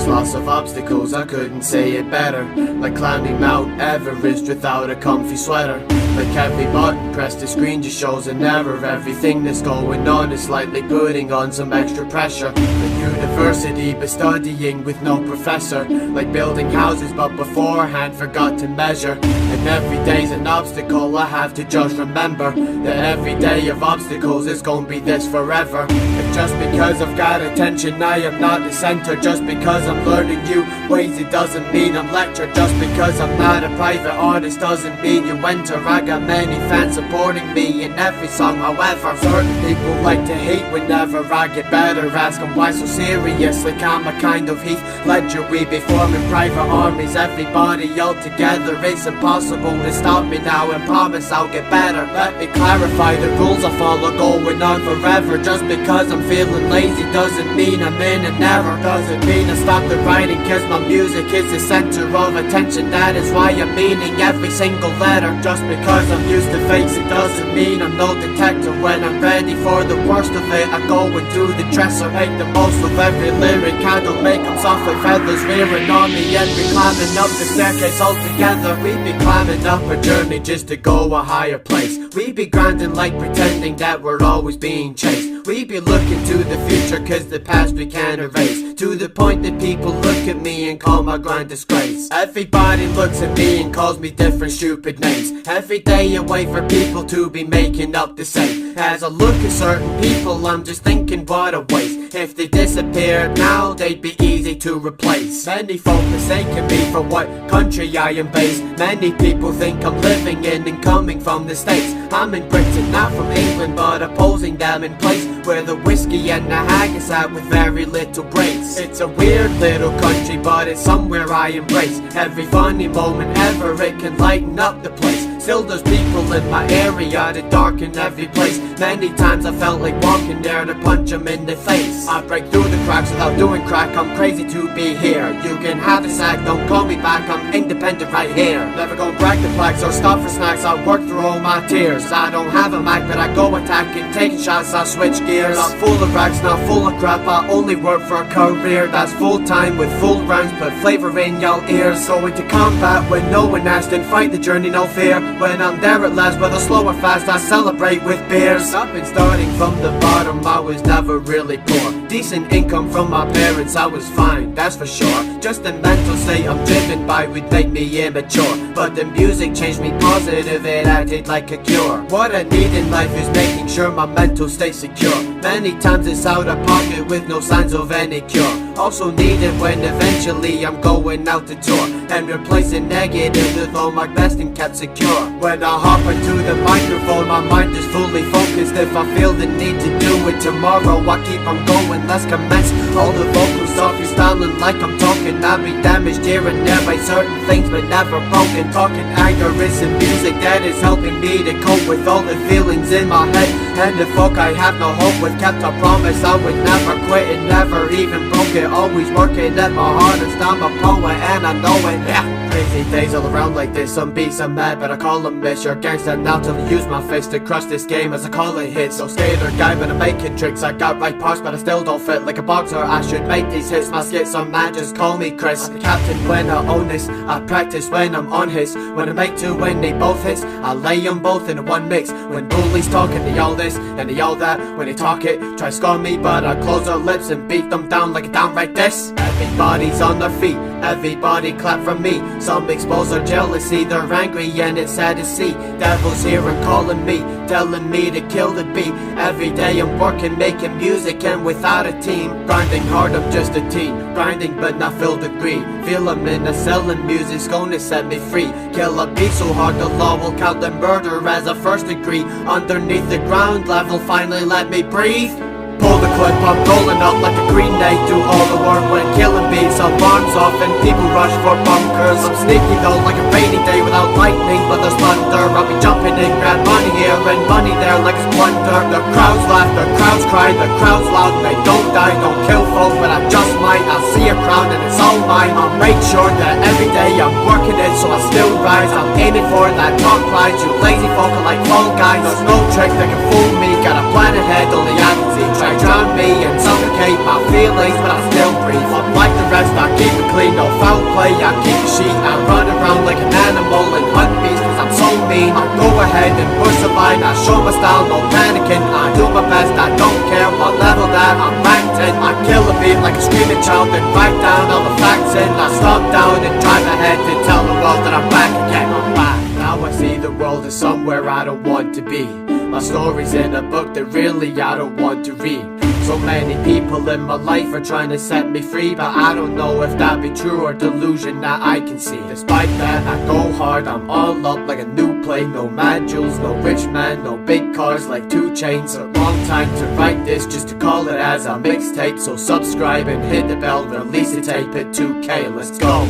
Lots of obstacles, I couldn't say it better. Like climbing Mount Everest without a comfy sweater. Like every button pressed the screen just shows an error. Everything that's going on is slightly putting on some extra pressure. Like university but studying with no professor. Like building houses but beforehand forgot to measure. And every day's an obstacle, I have to just remember that every day of obstacles is gonna be this forever. And just because I've got attention I am not the center. Just because I'm learning new ways it doesn't mean I'm lectured. Just because I'm not a private artist doesn't mean you enter. I got many fans supporting me in every song. However, certain people like to hate whenever I get better. Ask them why so serious, like I'm a kind of Heath Ledger. We be forming private armies, everybody all together. It's impossible to stop me now and promise I'll get better. Let me clarify the rules I follow going on forever. Just because I'm feeling lazy doesn't mean I'm in an error. Doesn't mean I stop the writing, cause my music is the center of attention. That is why I'm meaning every single letter. Just because I'm used to fakes it doesn't mean I'm no detective. When I'm ready for the worst of it I go into the dresser. Make the most of every lyric, I don't make them suffer. Feathers rearing on me and we climbing up the staircase all together. We be climbing up a journey just to go a higher place. We be grinding like pretending that we're always being chased. We be looking to the future cause the past we can't erase. To the point that people look at me and call my grind disgrace. Everybody looks at me and calls me different stupid names. Every day I wait for people to be making up the same. As I look at certain people I'm just thinking what a waste. If they disappeared now they'd be easy to replace. Many folk mistaken me for what country I am based. Many people think I'm living in and coming from the States. I'm in Britain, not from England, but opposing them in place where the whiskey and the haggis at with very little breaks. It's a weird little country, but it's somewhere I embrace. Every funny moment ever, it can lighten up the place. Still there's people in my area that darken every place. Many times I felt like walking there to punch them in the face. I break through the cracks without doing crack, I'm crazy to be here. You can have the sack, don't call me back, I'm independent right here. Never gonna brag the plaques or stop for snacks, I work through all my tears. I don't have a Mac but I go attacking, taking shots, I switch gears. Not full of racks, not full of crap, I only work for a career that's full time with full rounds, put flavor in y'all ears. Go into combat when no one asked and fight the journey no fear. When I'm there at last, whether slow or fast, I celebrate with beers. I've been starting from the bottom, I was never really poor. Decent income from my parents, I was fine, that's for sure. Just the mental state I'm driven by would make me immature. But the music changed me positive, it acted like a cure. What I need in life is making sure my mental stays secure. Many times it's out of pocket with no signs of any cure. Also need it when eventually I'm going out to tour and replacing negative with all my best and kept secure. When I hop into the microphone, my mind is fully focused. If I feel the need to do it tomorrow, I keep on going, let's commence. All the vocals off, you styling like I'm talking. I be damaged here and there by certain things but never broken. Talking anger is some music that is helping me to cope with all the feelings in my head. And the folk I have no hope with, kept a promise I would never quit and never even broke it. Always working at my hardest, I'm a poet and I know it, yeah. Crazy days all around like this, some beats I'm mad but I call them miss. You're gangsta now till I use my fist to crush this game as I call it hits. So skater guy but I'm making tricks, I got right parts but I still don't fit. Like a boxer I should make these hits, my skits are mad, just call me Chris. I'm the captain when I own this, I practice when I'm on his. When I make two when they both hits, I lay them both in one mix. When bullies talking they all this and they all that, when they talk it, try score me but I close their lips and beat them down like a downright this. Everybody's on their feet, everybody clap for me. Some expose their jealousy, they're angry and it's sad to see. Devils here and calling me, telling me to kill the beat. Every day I'm working, making music and without a team. Grinding hard, I'm just a teen, grinding but not filled with greed. Feel I'm in a cell and music's gonna set me free. Kill a beat so hard the law will count the murder as a first degree. Underneath the ground level finally let me breathe. pull the clip, I'm rolling up like a green knight. Do all the work when killing beats, alarms off and people rush for bunkers. I'm sneaky though like a rainy day without lightning, but there's thunder. I'll be jumping in, grab money here and money there like it's plunder. The crowds laugh, the crowds cry, the crowds loud. They don't die, don't kill folks, but I'm just mine. I'll see a crown and it's all mine. I'll make sure that every day I'm working it so I still rise. I'm aiming for that top prize. You lazy folk are like fall guys. There's no trick that can fool me. Got a plan ahead, only I can see. Try drown me and suffocate my feelings, but I still breathe. I'm like the rest, I keep it clean, no foul play. I keep the sheet, I run around like an animal and hunt beasts, cause I'm so mean. I go ahead and push the line, I show my style, no panicking. I do my best, I don't care what level that I'm ranked in. I kill a beat like a screaming child and write down all the facts in. I stop down and drive ahead to tell the world that I'm back again. I'm back. Now I see the world is somewhere I don't want to be. My story's in a book that really I don't want to read. So many people in my life are trying to set me free, but I don't know if that be true or delusion that I can see. Despite that, I go hard, I'm all up like a new play. No mad jewels, no rich man, no big cars like 2 Chainz. A long time to write this just to call it as a mixtape. So subscribe and hit the bell, release the tape at 2K, let's go.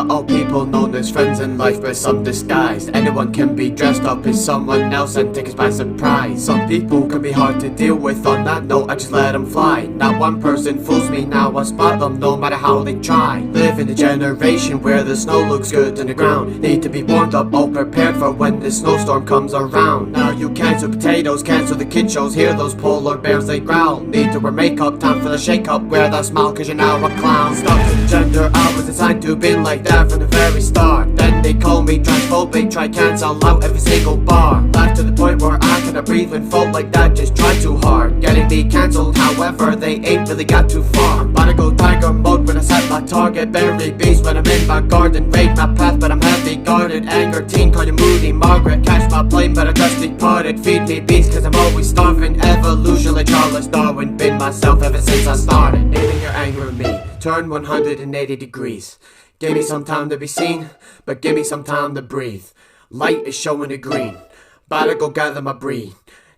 All people known as friends in life, but some disguised. Anyone can be dressed up as someone else and take us by surprise. Some people can be hard to deal with. On that note, I just let them fly. Not one person fools me, now I spot them no matter how they try. Live in a generation where the snow looks good on the ground. Need to be warmed up, all prepared for when the snowstorm comes around. Now you cancel potatoes, cancel the kid shows. Hear those polar bears, they growl. Need to wear makeup, time for the shake up. Wear that smile cause you're now a clown. Stuck to the gender I was assigned to, been like that from the very start. Then they call me transphobic, try cancel out every single bar. Laugh to the point where I cannot breathe when folk like that just try too hard. Getting me cancelled, however, they ain't really got too far. I'm about to go tiger mode when I set my target. Bury beast when I'm in my garden. Raid my path but I'm heavy guarded. Anger teen, call you moody Margaret. Catch my plane but I just departed. Feed me beast cause I'm always starving. Evolution like Charles Darwin. Been myself ever since I started. Aiming your anger at me, turn 180 degrees. Give me some time to be seen, but give me some time to breathe. Light is showing the green, about to go gather my breed.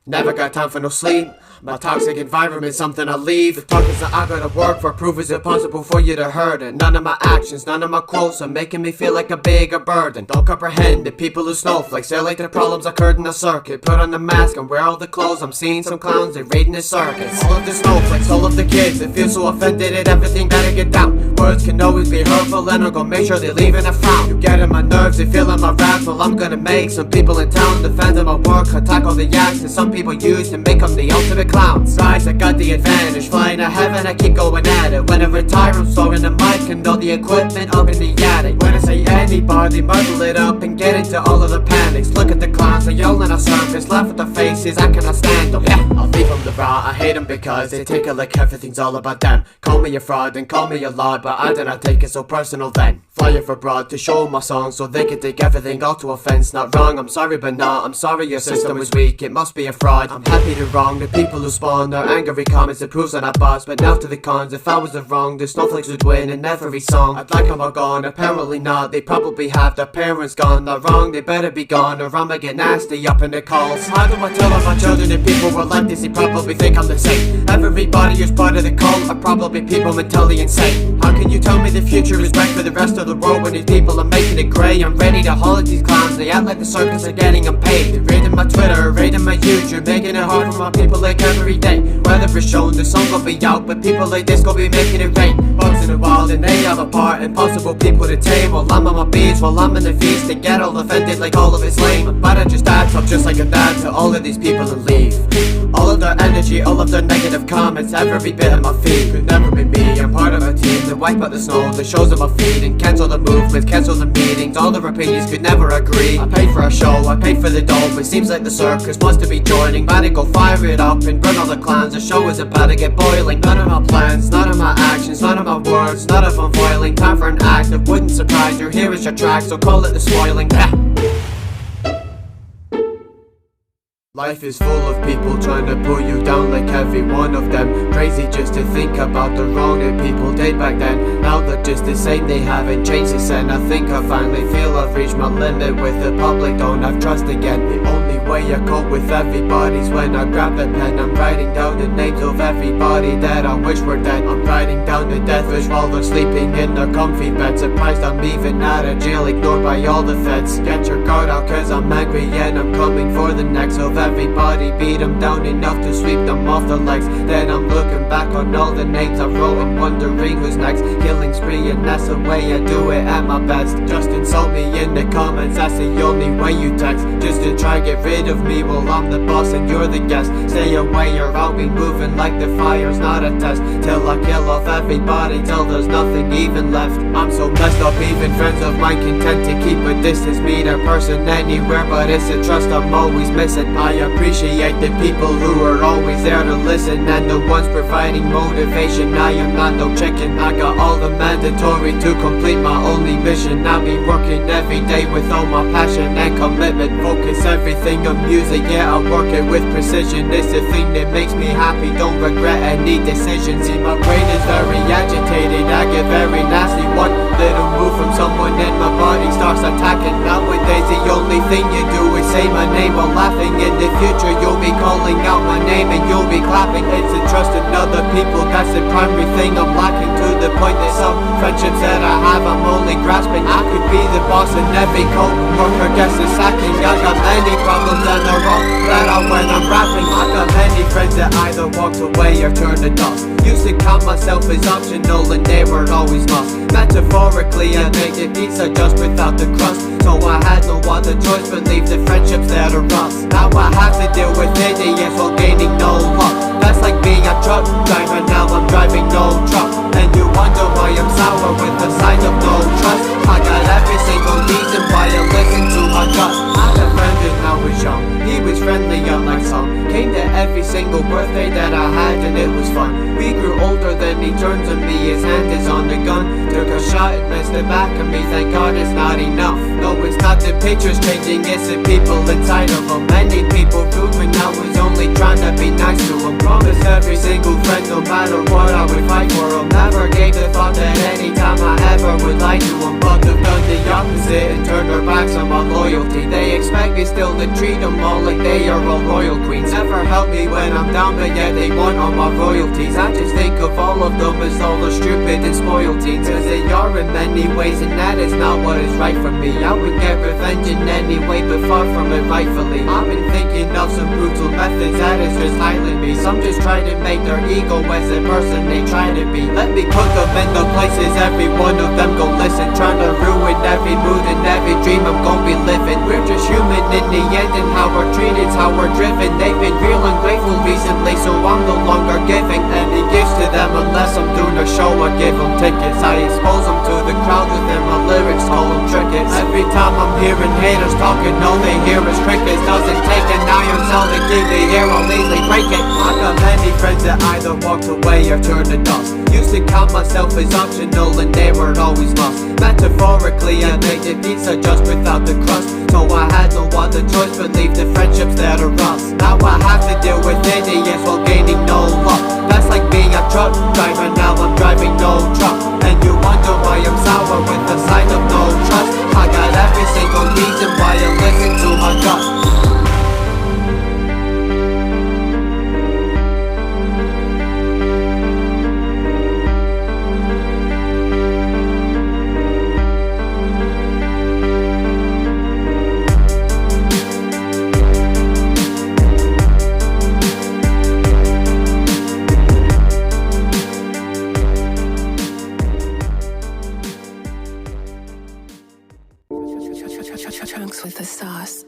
Never got time for no sleep, my toxic environment something I leave. The talk is that I gotta work for, proof is impossible for you to hurt it. None of my actions, none of my quotes are making me feel like a bigger burden. Don't comprehend the people who snowflakes, they're like their problems occurred in a circuit. Put on the mask and wear all the clothes, I'm seeing some clowns, they're raiding the circus. All of the snowflakes, all of the kids, they feel so offended at everything that I get down. Words can always be hurtful and I'll go make sure they leave in a frown. You get on my nerves, they feel on my wrath, well I'm gonna make some people in town defend my work, attack all the yaks that some people use to make them the ultimate clowns. Guys, I got the advantage, flying to heaven, I keep going at it. When I retire, I'm storing the mic and all the equipment up in the attic. When I say anybody, muddle it up and get into all of the panics. Look at the clowns, they yell in a circus, laugh at the faces, I cannot stand them. Yeah, I'll leave them the raw, I hate them because they take it like everything's all about them. Call me a fraud and call me a lord, but I did not take it so personal then. Flying for broad to show my song so they can take everything all to offense. Not wrong, I'm sorry but not, I'm sorry your system is weak, it must be a fraud. I'm happy to wrong the people who spawn their angry comments that proves I'm not boss. But now to the cons, if I was the wrong, the snowflakes would win in every song. I'd like them all gone, apparently not, they probably have their parents gone. Not wrong, they better be gone or I'ma get nasty up in the calls. How do I tell all my children that people were like this, they probably think I'm the same. Everybody is part of the cult, are probably people mentally insane. How can you tell me the future is bright for the rest of the world when these people are making it grey? I'm ready to haul at these clowns, they act like the circus are getting them paid. They're raiding my Twitter, raiding my YouTube, making it hard for my people like every day. Weather is shown, the sun gon' be out, but people like this gon' be making it rain. Bugs in the wild and they have a part, impossible people to tame. While I'm on my beats, while I'm in the feast, they get all offended like all of it it's lame, but I just act up just like a dad to all of these people and leave. All of their energy, all of their negative comments, every bit of my feed could never be me. I'm part of a team that wipe out the snow, the shows on my feed, and cancel the movements, cancel the meetings. All their opinions could never agree. I paid for a show, I paid for the dough, but seems like the circus wants to be joining. Better go fire it up and burn all the clowns. The show is about to get boiling. None of my plans, none of my actions, none of my words, none of them foiling. Time for an act that wouldn't surprise you. Here is your track, so call it the spoiling. Life is full of people trying to pull you down, like every one of them crazy just to think about the wrong that people did back then. Now they're just the same, they haven't changed since then. I think I finally feel I've reached my limit with the public, don't have trust again. The only way I cope with everybody's when I grab the pen. I'm writing down the names of everybody that I wish were dead. I'm writing down the Deathwish while they're sleeping in their comfy bed. Surprised I'm even out of jail, ignored by all the feds. Get your guard out cause I'm angry and I'm coming for the necks of everybody. Beat them down enough to sweep them off their legs. Then I'm looking back on all the names I wrote and wondering who's next. Killing spree, and that's the way I do it at my best. Just insult me in the comments, that's the only way you text. Just to try get rid of me while I'm the boss and you're the guest. Stay away or I'll be moving like the fire's not a test. Till I kill off everybody, till there's nothing even left. I'm so messed up, even friends of mine content to keep a distance. Meet a person anywhere, but it's a trust I'm always missing. I appreciate the people who are always there to listen, and the ones providing motivation. I am not no chicken, I got all the mandatory to complete my only mission. I'll be working every day with all my passion and commitment. Focus everything on music, yeah, I work it with precision. It's the thing that makes me happy, don't regret any decisions. See, my brain is very agitated, I get very nasty. One little move from someone and my body starts attacking. Nowadays the only thing you do is say my name while laughing. In the future you'll be calling out my name and you'll be clapping. It's the trust in other people, that's the primary thing I'm lacking. To the point that some friendships that I have I'm only grasping. I could be the boss in every co-worker gets the sacking. I got many problems and they're all flat out when I'm rapping. I got many friends that either walked away or turned to dust. Used to count myself as optional and they were always lost. Metaphorically I made the pizza just without the crust, so I had no other choice but leave the friendships that are rust. Now I have to deal with idiots while gaining no luck. That's like being a truck driver, now I'm driving no truck. And you wonder why I'm sour with the sign of no trust. I got every single reason why I listen to my gut. I had a friend when I was young, he was friendly unlike some. Came to every single birthday that I had and it was fun. We grew older then he turned to me, his hand is on the gun. Took a shot and missed the back of me, thank God it's not enough. No, it's not the pictures changing, it's the people inside of them. Many people rude when I was only trying to be nice to them. Promised every single friend no matter what I would fight for them. Never gave the thought that anytime I ever would lie to them. But they've done the opposite and turned their backs on my loyalty. They expect me still to treat them all like they are all royal queens. Never help me when I'm down, but yet they want all my royalties. I just think of all of them as all the stupid and spoiled teens, cause they are in many ways and that is not what is right for me. I would get revenge in any way but far from it rightfully. I've been thinking of some brutal methods that is just highlight me. Some just try to make their ego as the person they try to be. Let me put them in the places every one of them go listen. Trying to ruin every mood and every dream I'm gonna be living. We're just human in the end, and how we're treated's how we're driven. They've been real ungrateful recently, so I'm no longer giving any gifts to them unless I'm doing a show. I give them tickets, I expose them to the crowd within my lyrics, call them trickets. Every time I'm hearing haters talking, all they hear is crickets. Doesn't take an iron cell to keep the air, I'll easily break it. I got many friends that either walked away or turned to dust. Used to count myself as optional and they were always lost. Metaphorically I made the pizza just without the crust, so I had no other choice but leave the friendships that are rust. Now I have to deal with idiots while gaining no luck. That's like being a truck driver, now I'm driving no truck. And you wonder why I'm sour with the sign of no trust. I got every single reason why I listen to my gut. with the sauce.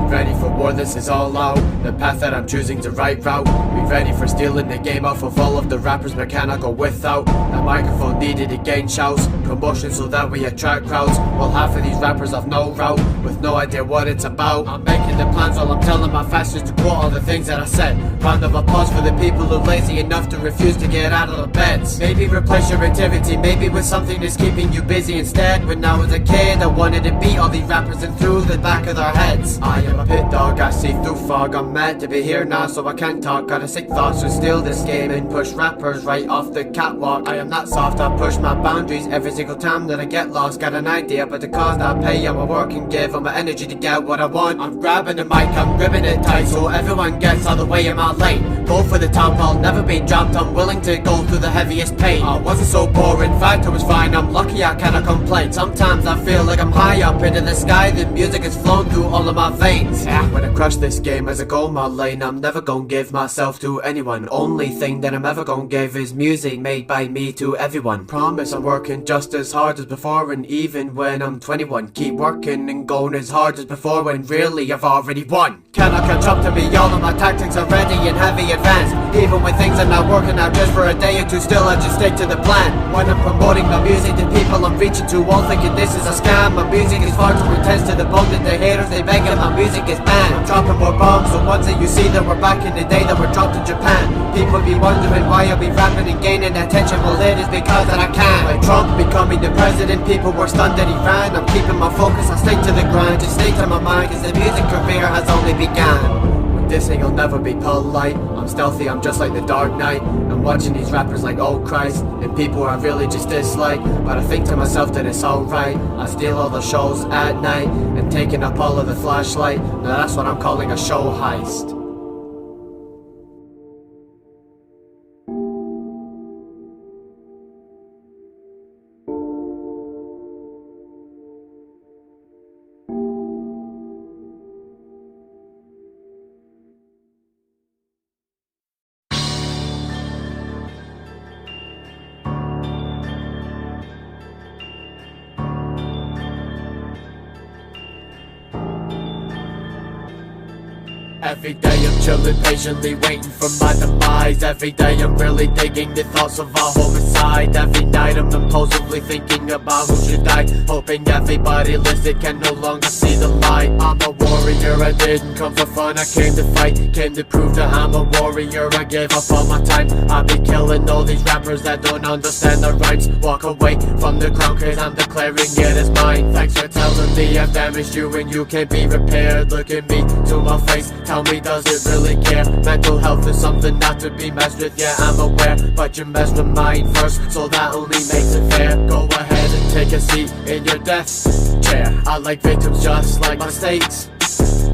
Ready for war, this is all out. The path that I'm choosing to right route. Be ready for stealing the game off of all of the rappers, but cannot go without. That microphone needed to gain shouts, promotion so that we attract crowds. While half of these rappers have no route, with no idea what it's about. I'm making the plans while I'm telling my fastest to quote all the things that I said. Round of applause for the people who are lazy enough to refuse to get out of their beds. Maybe replace your activity, maybe with something that's keeping you busy instead. When I was a kid, I wanted to beat all these rappers and through the back of their heads. I am a pit dog, I see through fog. I'm mad to be here now, so I can't talk. Got a sick thoughts to steal this game and push rappers right off the catwalk. I am not soft, I push my boundaries every single time that I get lost. Got an idea, but the cost I pay, I'm a work and give all my energy to get what I want. I'm grabbing the mic, I'm gripping it tight, so everyone gets out of the way in my lane. Go for the top, I'll never be dropped. I'm willing to go through the heaviest pain. I wasn't so poor, in fact I was fine. I'm lucky I cannot complain. Sometimes I feel like I'm high up into the sky. The music has flown through all of my veins. When I crush this game as I go my lane, I'm never gonna give myself to anyone. Only thing that I'm ever gonna give is music made by me to everyone. Promise I'm working just as hard as before, and even when I'm 21, keep working and going as hard as before, when really I've already won. Cannot catch up to me, all of my tactics are ready and heavy advanced. Even when things are not working out just for a day or two, still I just stick to the plan. When I'm promoting my music to people I'm reaching to, all thinking this is a scam. My music is far too intense to the point that the haters they begging my music is banned. I'm dropping more bombs, the ones that you see that were back in the day that were dropped in Japan. People be wondering why I'll be rapping and gaining attention, well it is because that I can. Like Trump becoming the president, people were stunned that he ran. I'm keeping my focus, I stick to the grind, just stay to my mind, cause the music career has only begun. This thing will never be polite. I'm stealthy, I'm just like the Dark Knight. I'm watching these rappers like, oh Christ, and people I really just dislike. But I think to myself that it's alright. I steal all the shows at night and taking up all of the flashlight. Now that's what I'm calling a show heist. Every day I'm chilling patiently waiting for my demise. Every day I'm really digging the thoughts of a homicide. Every night I'm impulsively thinking about who should die, hoping everybody listening can no longer see the light. I'm a warrior, I didn't come for fun, I came to fight. Came to prove that I'm a warrior, I gave up all my time. I be killing all these rappers that don't understand the rhymes. Walk away from the crown cause I'm declaring it is mine. Thanks for telling me I've damaged you and you can't be repaired. Look at me to my face, tell me does it really care? Mental health is something not to be messed with, yeah I'm aware. But you messed with mine first, so that only makes it fair. Go ahead and take a seat in your death chair. I like victims just like mistakes.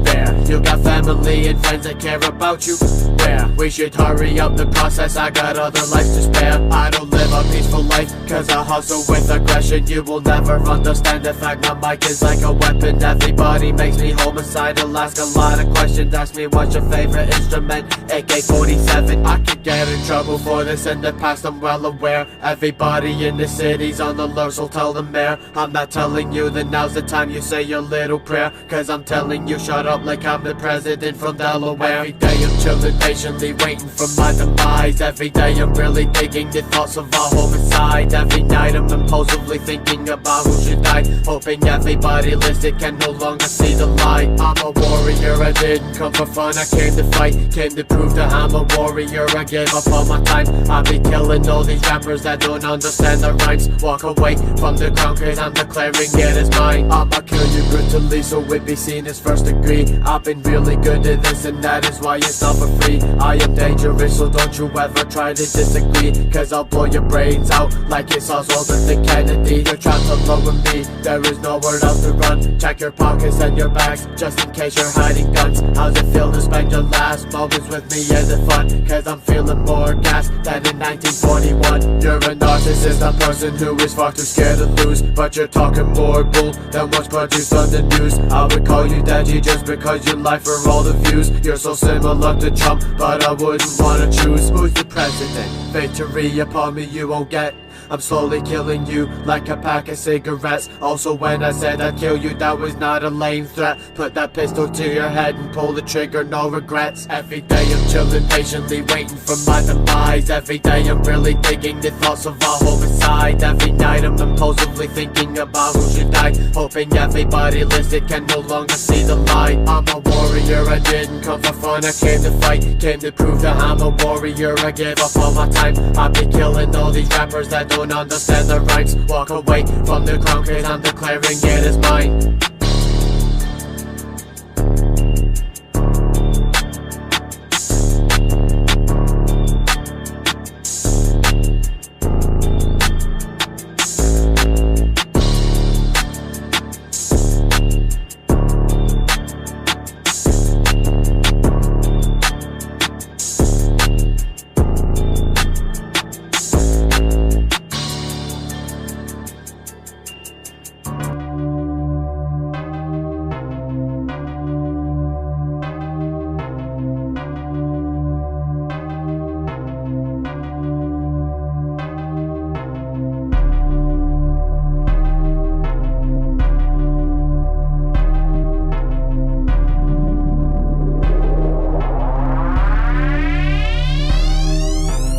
There, you got family and friends that care about you. Where we should hurry up the process, I got other lives to spare. I don't live a peaceful life, cause I hustle with aggression. You will never understand the fact my mic is like a weapon. Everybody makes me homicidal, ask a lot of questions. Ask me what's your favorite instrument, AK-47. I could get in trouble for this in the past, I'm well aware. Everybody in the city's on alert, so tell the mayor. I'm not telling you that now's the time you say your little prayer, cause I'm telling you shut up like I'm the president from Delaware. Every day I'm chilling patiently waiting for my demise. Every day I'm really digging the thoughts of a homicide. Every night I'm impulsively thinking about who should die, hoping everybody listening can no longer see the light. I'm a warrior, I didn't come for fun, I came to fight. Came to prove that I'm a warrior, I gave up all my time. I be killing all these rappers that don't understand the rhymes. Walk away from the crown cause I'm declaring it is mine. I'ma kill you brutally so it be seen as first degree. I've been really good at this and that is why it's not for free. I am dangerous, so don't you ever try to disagree, cause I'll blow your brains out like it's Oswald and the Kennedy. You're trapped alone with me, there is nowhere else to run. Check your pockets and your bags, just in case you're hiding guns. How's it feel to spend your last moments with me? Is it fun? Cause I'm feeling more gas than in 1941. You're a narcissist, a person who is far too scared to lose, but you're talking more bull than what's produced on the news. I would call you daddy just because you lie for all the views. You're so similar to Trump, but I wouldn't wanna choose. Who's the president? Victory upon me you won't get. I'm slowly killing you like a pack of cigarettes. Also when I said I'd kill you, that was not a lame threat. Put that pistol to your head and pull the trigger, no regrets. Every day I'm chilling patiently waiting for my demise. Every day I'm really digging the thoughts of a homicide. Every night I'm impulsively thinking about who should die, hoping everybody listed can no longer see the light. I'm a warrior, I didn't come for fun, I came to fight. Came to prove that I'm a warrior, I gave up all my time. I've been killing all these rappers that don't understand the rhymes. Walk away from the crown cause I'm declaring it is mine.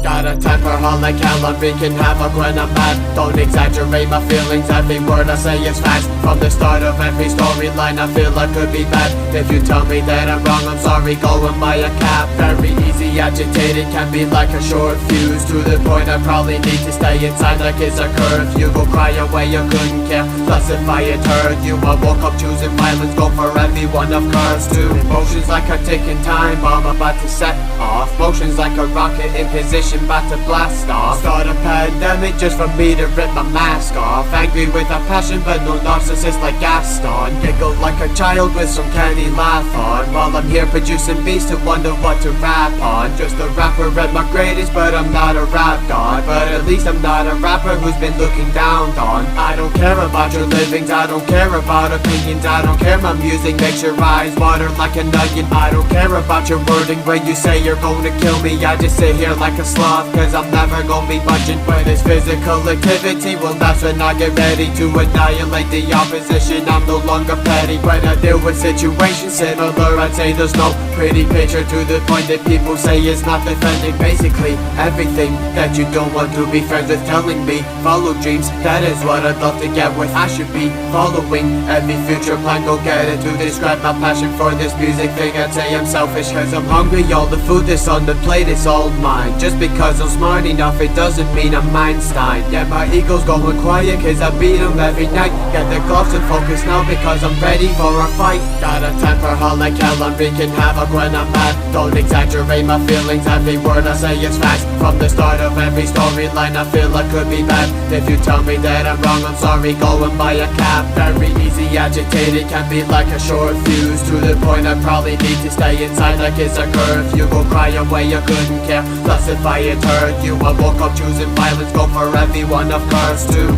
Got a temper hot like hell, I'm wreaking havoc when I'm mad. Don't exaggerate my feelings, every word I say is facts. From the start of every storyline I feel I could be bad. If you tell me that I'm wrong, I'm sorry, go and buy a cab. Very easy, agitated, can be like a short fuse, to the point I probably need to stay inside like it's a curfew. Go cry away, you couldn't care, plus if I had heard you, I woke up choosing violence, go for everyone of course too. Emotions like a ticking time bomb about to set off. Motions like a rocket in position, about to blast off. Start a pandemic just for me to rip my mask off. Angry with a passion but no narcissist like Gaston. Giggle like a child with some candy laugh on, while I'm here producing beats to wonder what to rap on. Just a rapper at my greatest, but I'm not a rap god. But at least I'm not a rapper who's been looking down on. I don't care about your livings, I don't care about opinions, I don't care my music makes your eyes water like an onion. I don't care about your wording when you say you're gonna kill me. I just sit here like a sloth cause I'm never gonna be budging. When this physical activity will last, when I get ready to annihilate the opposition, I'm no longer petty. When I deal with situations similar, I'd say there's no pretty picture, to the point that people say it's not defending. Basically everything that you don't want to be friends with telling me, follow dreams, that is what I'd love to get with. I should be following every future plan, go get it. To describe my passion for this music thing, I'd say I'm selfish cause I'm hungry. All the food that's on the plate is all mine. Just because I'm smart enough, it doesn't mean I'm Einstein. Yeah, my ego's going quiet cause I beat them every night. Get the gloves and focus now because I'm ready for a fight. Got a temper hot like hell, I'm wreaking havoc when I'm mad. Don't exaggerate my feelings, every word I say is facts. From the start of every storyline I feel I could be bad. If you tell me that I'm wrong, I'm sorry, go and buy a cab. Very easy, agitated, can be like a short fuse, to the point I probably need to stay inside like it's a curfew. Go cry away, you couldn't care, plus if I had heard you, I woke up choosing violence, go for everyone of course too.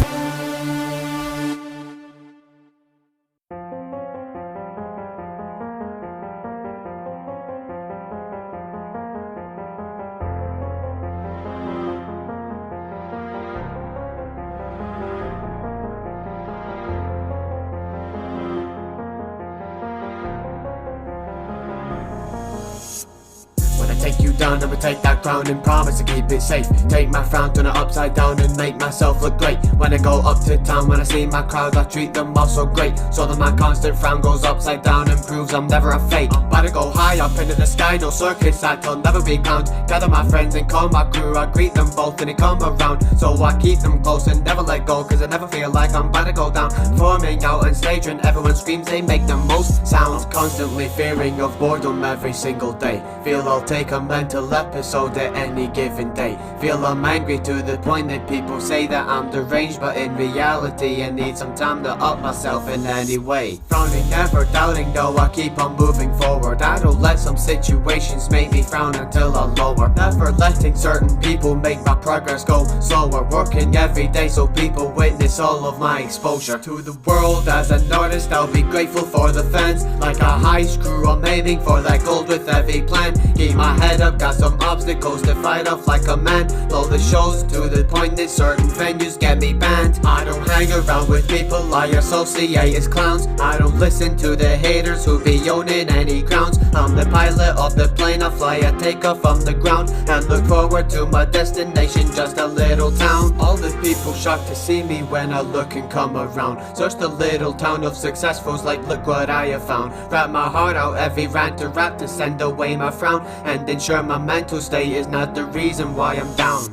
take you down, I'ma take that crown and promise to keep it safe. Take my frown, turn it upside down and make myself look great. When I go up to town, when I see my crowd, I treat them all so great. So that my constant frown goes upside down and proves I'm never a fake. About to go high up into the sky, no circus act, I'll never be clowned. Gather my friends and call my crew, I greet them both and they come around. So I keep them close and never let go, cause I never feel like I'm about to go down. Forming out on stage when everyone screams, they make the most sounds. Constantly fearing of boredom every single day. Feel I'll take a mental episode at any given day. Feel I'm angry to the point that people say that I'm deranged, but in reality I need some time to up myself in any way. Frowning, never doubting though, I keep on moving forward. I don't let some situations make me frown until I lower. Never letting certain people make my progress go slower. Working every day so people witness all of my exposure to the world. As an artist I'll be grateful for the fans. Like a heist crew I'm aiming for that gold with every plan. Keep my head up, got some obstacles to fight off like a man. Blow the shows to the point that certain venues get me banned. I don't hang around with people I associate as clowns. I don't listen to the haters who be owning any grounds. I'm the pilot of the plane, I fly, I take off from the ground and look forward to my destination, just a little town. All the people shocked to see me when I look and come around. Just a little town of successfuls, like look what I have found. Wrap my heart out every rant to rap to send away my frown and ensure my mental state is not the reason why I'm down.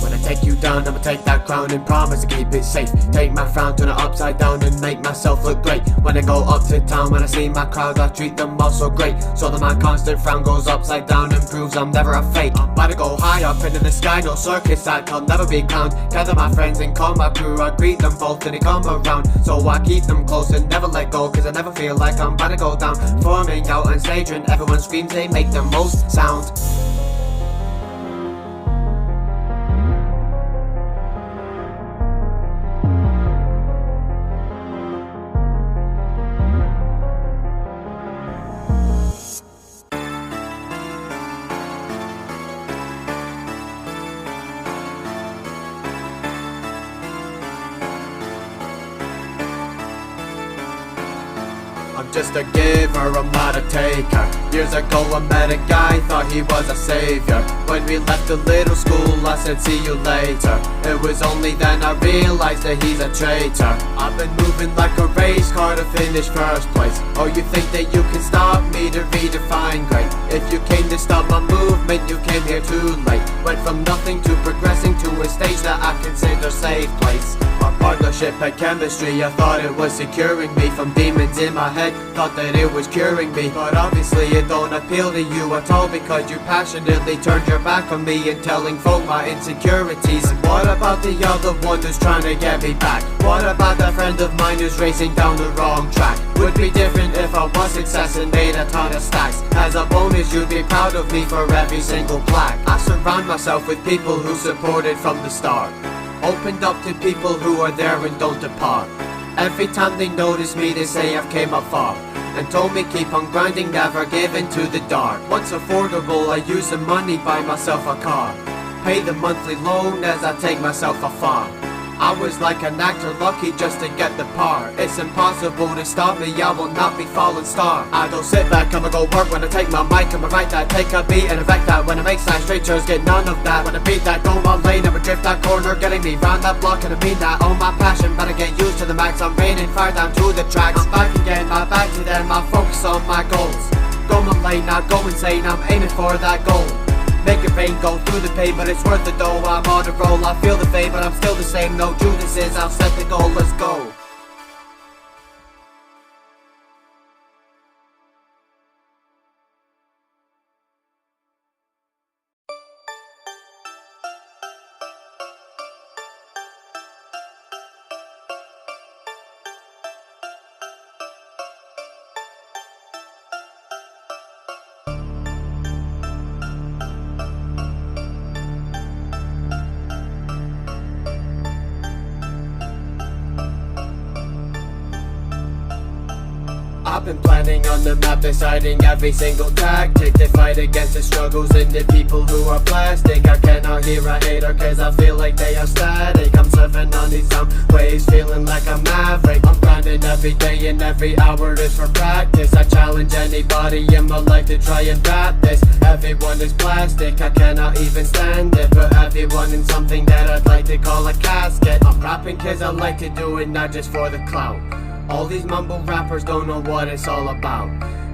When I take you down, I'ma take that crown and promise to keep it safe. Take my frown, turn it upside down and make myself look great. When I go up to town, when I see my crowd, I treat them all so great. So that my constant frown goes upside down and proves I'm never a fake. I'm about to go high up into the sky, no circus act, I'll never be clowned. Gather my friends and call my crew, I greet them both and they come around. So I keep them close and never let go, cause I never feel like I'm about to go down. Forming out on stage when everyone screams, they make the most sound. I'm just a giver, I'm not a taker. Years ago I met a guy, thought he was a savior. When we left the little school I said see you later. It was only then I realized that he's a traitor. I've been moving like a race car to finish first place. Oh, you think that you can stop me to redefine great? If you came to stop my movement, you came here too late. Went from nothing to progressing to a stage that I consider safe place. Our partnership had chemistry, I thought it was securing me from demons in my head, thought that it was curing me. But obviously it don't appeal to you at all, because you passionately turned your back on me and telling folk my insecurities. And what about the other one who's trying to get me back? What about that friend of mine who's racing down the wrong track? Would be different if I was success and made a ton of stacks. As a bonus you'd be proud of me for every single plaque. I surround myself with people who supported from the start. Opened up to people who are there and don't depart. Every time they notice me they say I've came up far, and told me keep on grinding, never give in to the dark. Once affordable I use the money, buy myself a car, pay the monthly loan as I take myself afar. I was like an actor lucky just to get the part. It's impossible to stop me, I will not be fallen star. I don't sit back, I'ma go work when I take my mic. I'ma write that, take a beat and affect that. When I make signs, straight turns, get none of that. When I beat that, go my lane, never drift that corner. Getting me round that block and I mean that. Oh my passion, better get used to the max. I'm raining fire down to the tracks. I'm back again, my back to them, I focus on my goals. Go my lane, not go insane, I'm aiming for that goal. Make it rain, go through the pain, but it's worth it though. I'm on a roll, I feel the fame, but I'm still the same. No Judas is, I'll set the goal, let's go. I've been planning on the map, deciding every single tactic. They fight against the struggles and the people who are plastic. I cannot hear a hater cause I feel like they are static. I'm surfing on these sound waves, feeling like a maverick. I'm grinding every day and every hour is for practice. I challenge anybody in my life to try and rap this. Everyone is plastic, I cannot even stand it. Put everyone in something that I'd like to call a casket. I'm rapping cause I like to do it, not just for the clout. All these mumble rappers don't know what it's all about.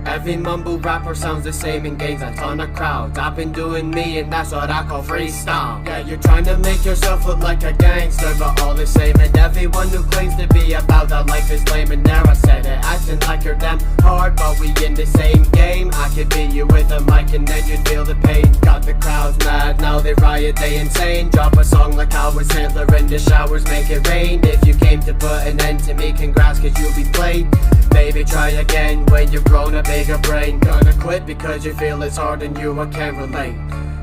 Every mumble rapper sounds the same and gains a ton of crowds. I've been doing me and that's what I call freestyle. Yeah, you're trying to make yourself look like a gangster, but all the same. And everyone who claims to be about that life is lame. And there I said it, acting like you're damn hard, but we in the same game. I could beat you with a mic and then you'd feel the pain. Got the crowds mad, now they riot, they insane. Drop a song like I was Hitler in the showers, make it rain. If you came to put an end to me, congrats cause you'll be played. Maybe try again when you've grown a bigger brain. Gonna quit because you feel it's hard and you I can't relate.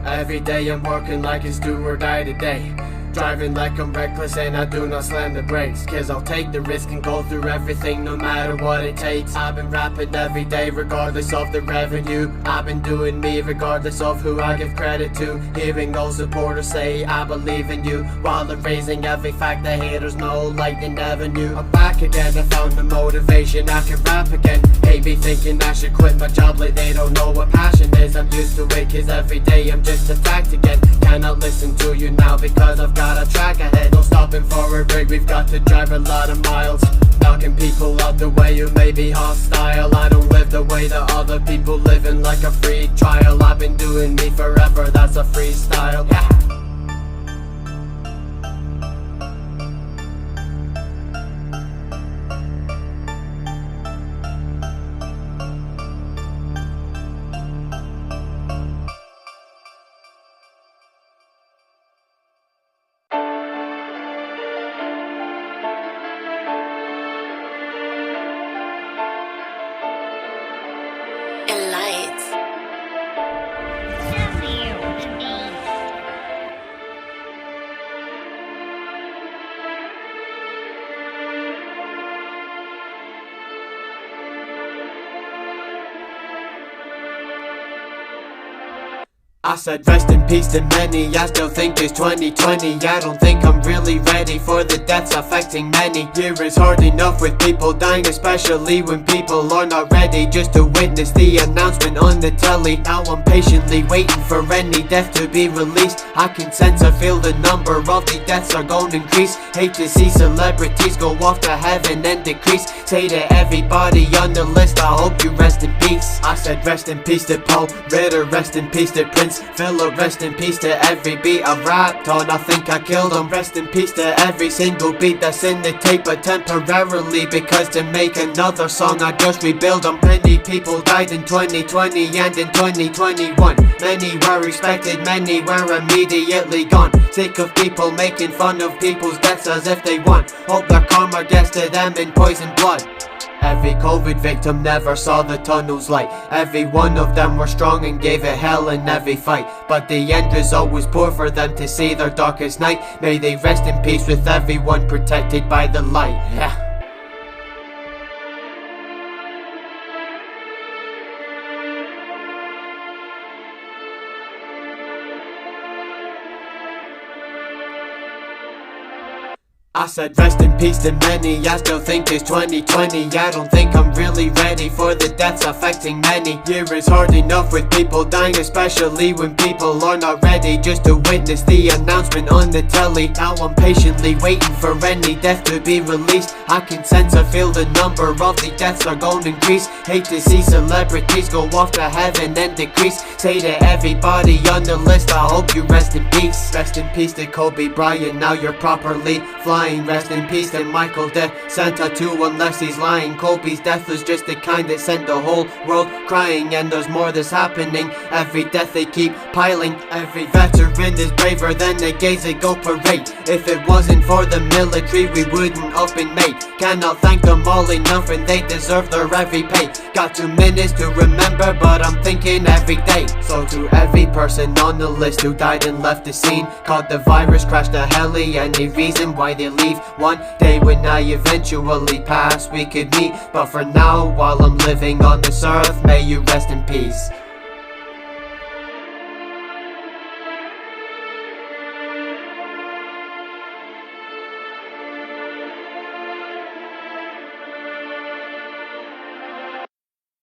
Every day I'm working like it's do or die today. Driving like I'm reckless and I do not slam the brakes. Cause I'll take the risk and go through everything no matter what it takes. I've been rapping every day regardless of the revenue. I've been doing me regardless of who I give credit to. Hearing those supporters say I believe in you, while erasing every fact the haters know like they never knew. I'm back again, I found the motivation, I can rap again. Hate me thinking I should quit my job like they don't know what passion is. I'm used to it cause every day I'm just attacked again. Cannot listen to you now because I've got a track ahead. No stopping for a break, we've got to drive a lot of miles. Knocking people out the way who may be hostile. I don't live the way that other people living like a free trial. I've been doing me forever, that's a freestyle. Yeah. I said rest in peace to many, I still think it's 2020. I don't think I'm really ready for the deaths affecting many. Year is hard enough with people dying, especially when people are not ready just to witness the announcement on the telly. Now I'm patiently waiting for any death to be released. I can sense, I feel the number of the deaths are going to increase. Hate to see celebrities go off to heaven and decrease. Say to everybody on the list, I hope you rest in peace. I said rest in peace to Paul Ritter, rest in peace to Prince Philip, rest in peace to every beat I rapped on. I think I killed him. Rest in peace to every single beat that's in the tape, but temporarily, because to make another song I just rebuild them. Many people died in 2020 and in 2021. Many were expected, many were immediately gone. Sick of people making fun of people's deaths as if they won. Hope their karma gets to them in poison blood. Every COVID victim never saw the tunnel's light. Every one of them were strong and gave it hell in every fight. But the end is always poor for them to see their darkest night. May they rest in peace with everyone protected by the light. Yeah. I said rest in peace to many, I still think it's 2020. I don't think I'm really ready for the deaths affecting many. Year is hard enough with people dying, especially when people are not ready just to witness the announcement on the telly. Now I'm patiently waiting for any death to be released. I can sense, I feel the number of the deaths are going to increase. Hate to see celebrities go off to heaven and decrease. Say to everybody on the list, I hope you rest in peace. Rest in peace to Kobe Bryant, now you're properly flying. Rest in peace to Michael De Santa too, unless he's lying. Kobe's death was just the kind that sent the whole world crying, and there's more that's happening. Every death they keep piling. Every veteran is braver than the gays that go parade. If it wasn't for the military, we wouldn't have been made. cannot thank them all enough, and they deserve their every pay. Got 2 minutes to remember, but I'm thinking every day. So to every person on the list who died and left the scene, caught the virus, crashed the heli, any reason why they leave. One day when I eventually pass, we could meet, but for now, while I'm living on this earth, may you rest in peace.